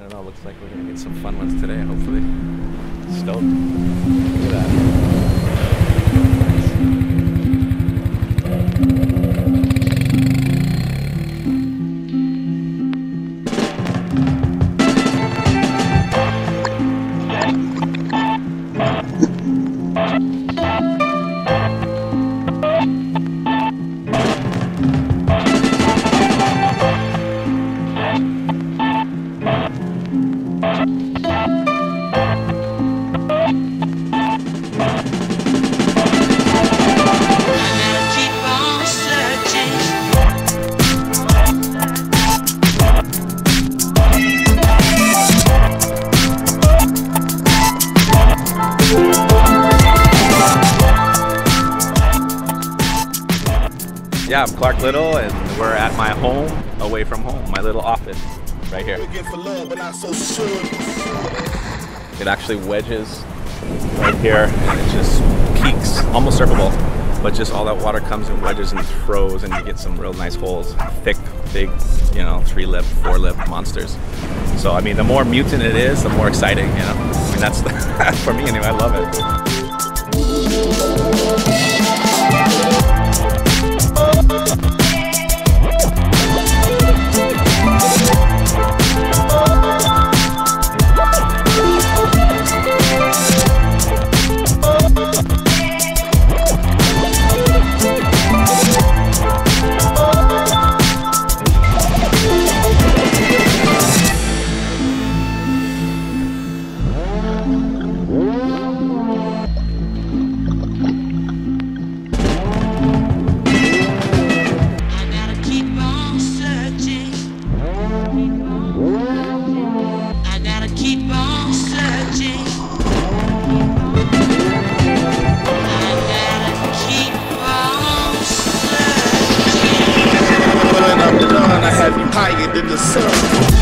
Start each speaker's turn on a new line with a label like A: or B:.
A: don't know, looks like we're gonna get some fun ones today, hopefully. Stoked. Look at that. Yeah, I'm Clark Little, and we're at my home, away from home, my little office, right here. It actually wedges right here, and it just peaks, almost surfable, but just all that water comes and wedges and throws, and you get some real nice holes, thick, big, you know, 3-lip, 4-lip monsters. So, I mean, the more mutant it is, the more exciting, you know? I mean, that's, for me anyway, I love it.
B: I have you higher than the sun.